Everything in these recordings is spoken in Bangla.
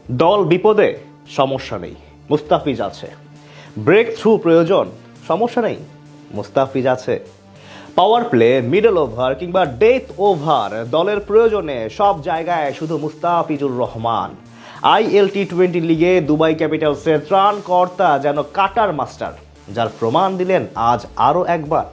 দল বিপদে সমস্যা নেই, মুস্তাফিজ আছে। ব্রেক থ্রু প্রয়োজন, সমস্যা নেই, মুস্তাফিজ আছে। পাওয়ার প্লে, মিডল ওভার কিংবা ডেথ ওভার দলের প্রয়োজনে সব জায়গায় শুধু মুস্তাফিজুর রহমান। IL T20 লিগে দুবাই ক্যাপিটালসের ত্রাণকর্তা যেন কাটার মাস্টার, যার প্রমাণ দিলেন আজ আরও একবার।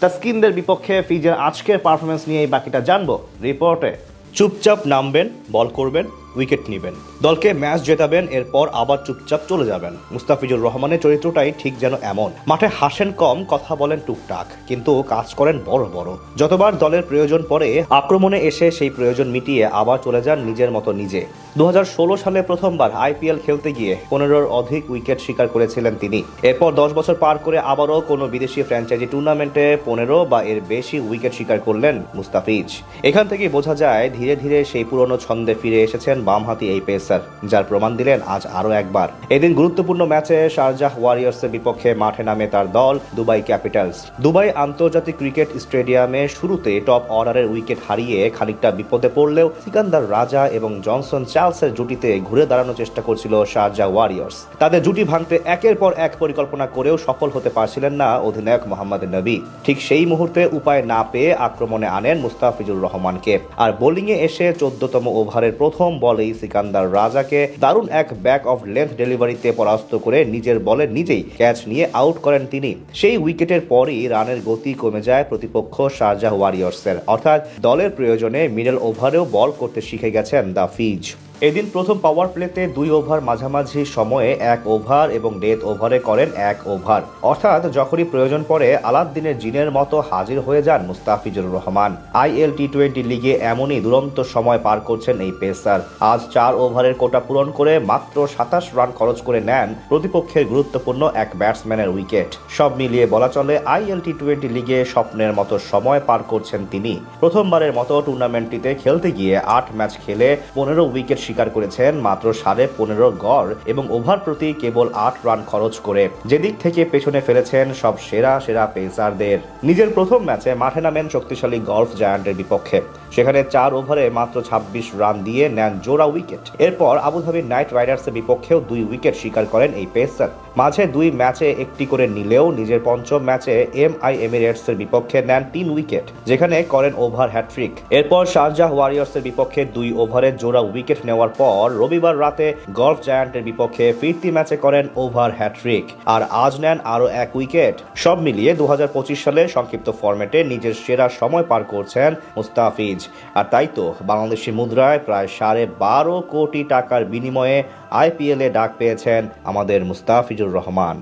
তাসকিনদের বিপক্ষে ফিজের আজকের পারফরমেন্স নিয়েই বাকিটা জানবো রিপোর্টে। চুপচাপ নামবেন, বল করবেন, উইকেট নেবেন, দলকে ম্যাচ জেতাবেন, এরপর আবার চুপচাপ চলে যাবেন। মুস্তাফিজুর রহমানের চরিত্রটাই ঠিক যেন এমন। মাঠে হাসেন কম, কথা বলেন টুকটাক, কিন্তু কাজ করেন বড় বড়। যতবার দলের প্রয়োজন পড়ে আক্রমণে এসে সেই প্রয়োজন মিটিয়ে আবার চলে যান নিজের মতো নিজে। 2016 সালে প্রথমবার IPL খেলতে গিয়ে 15-র অধিক উইকেট শিকার করেছিলেন তিনি। এরপর 10 বছর পার করে আবারও কোনো বিদেশি ফ্র্যাঞ্চাইজি টুর্নামেন্টে 15 বা এর বেশি উইকেট শিকার করলেন মুস্তাফিজ। এখান থেকে বোঝা যায় ধীরে ধীরে সেই পুরনো ছন্দে ফিরে এসেছেন বামহাতি এই পেসার, যার প্রমাণ দিলেন আজ আরও একবার। এদিন গুরুত্বপূর্ণ ম্যাচে শারজাহ ওয়ারিয়র্সের বিপক্ষে মাঠে নামে তার দল দুবাই ক্যাপিটালস। দুবাই আন্তর্জাতিক ক্রিকেট স্টেডিয়ামে শুরুতে টপ অর্ডারের উইকেট হারিয়ে খানিকটা বিপদে পড়লেও সিকান্দার রাজা এবং জনসন চার্লসের জুটিতে ঘুরে দাঁড়ানোর চেষ্টা করছিল শারজাহ ওয়ারিয়র্স। তাদের জুটি ভাঙতে একের পর এক পরিকল্পনা করেও সফল হতে পারছিলেন না অধিনায়ক মোহাম্মদ নবী। ঠিক সেই মুহূর্তে উপায় না পেয়ে আক্রমণে আনেন মুস্তাফিজুর রহমানকে, আর বোলিংয়ে এসে 14তম ওভারের প্রথম বলেই সিকান্দার রাজাকে দারুণ এক ব্যাক অফ লেন্থ ডেলিভারিতে পরাস্ত করে নিজের বলে নিজেই ক্যাচ নিয়ে আউট করেন তিনি। সেই উইকেটের পরই রানের গতি কমে যায় প্রতিপক্ষ শারজাহ ওয়ারিয়র্সের, অর্থাৎ দলের প্রয়োজনে মিডল ওভারেও বল করতে শিখে গেছেন দ্য ফিজ। এদিন প্রথম পাওয়ার প্লেতে 2 ওভার মাঝামাঝি সময়ে 1 ওভার এবং ডেথ ওভারে করেন 1 ওভার, অর্থাৎ যখনই প্রয়োজন পড়ে আলাদ্দিনের জিনের মতো হাজির হয়ে যান মুস্তাফিজুর রহমান। IL T20 লিগে এমনই দুরন্ত সময় পার করছেন এই পেসার। আজ 4 ওভারের কোটা পূরণ করে মাত্র 27 রান খরচ করে নেন প্রতিপক্ষের গুরুত্বপূর্ণ এক ব্যাটসম্যানের উইকেট। সব মিলিয়ে বলা চলে IL T20 লিগে স্বপ্নের মতো সময় পার করছেন তিনি। প্রথমবারের মতো টুর্নামেন্টটিতে খেলতে গিয়ে 8 ম্যাচ খেলে 15 উইকেট শিকার করেছেন মাত্র 15.5 গড় এবং ওভার প্রতি কেবল 8 রান খরচ করে, যেদিক থেকে পেছনে ফেলেছেন সব সেরা পেসারদের। নিজের প্রথম ম্যাচে মাঠে নামেন শক্তিশালী গলফ জায়ান্টের বিপক্ষে। সেখানে 4 ওভারে মাত্র 26 রান দিয়ে নেন জোড়া উইকেট। এরপর আবুধাবি নাইট রাইডার্সের বিপক্ষেও 2 উইকেট শিকার করেন এই পেসার। মাঝে 2 ম্যাচে একটি করে নিলেও নিজের পঞ্চম ম্যাচে MI এমিরেটসের বিপক্ষে নেন 3 উইকেট, যেখানে করেন ওভার হ্যাট্রিক। এরপর শারজাহ ওয়ারিয়র্সের বিপক্ষে 2 ওভারে জোড়া উইকেট নেওয়ার পর রবিবার রাতে গলফ জায়ান্টের বিপক্ষে ফিরতি ম্যাচে করেন ওভার হ্যাট্রিক, আর আজ নেন আরও 1 উইকেট। সব মিলিয়ে 2025 সালে সংক্ষিপ্ত ফরম্যাটে নিজের সেরা সময় পার করছেন মুস্তাফিজ। আর তাই তো বাংলাদেশি মুদ্রায় প্রায় 12.5 কোটি টাকার বিনিময়ে IPL-এ ডাক পেয়েছেন আমাদের মুস্তাফিজুর রহমান।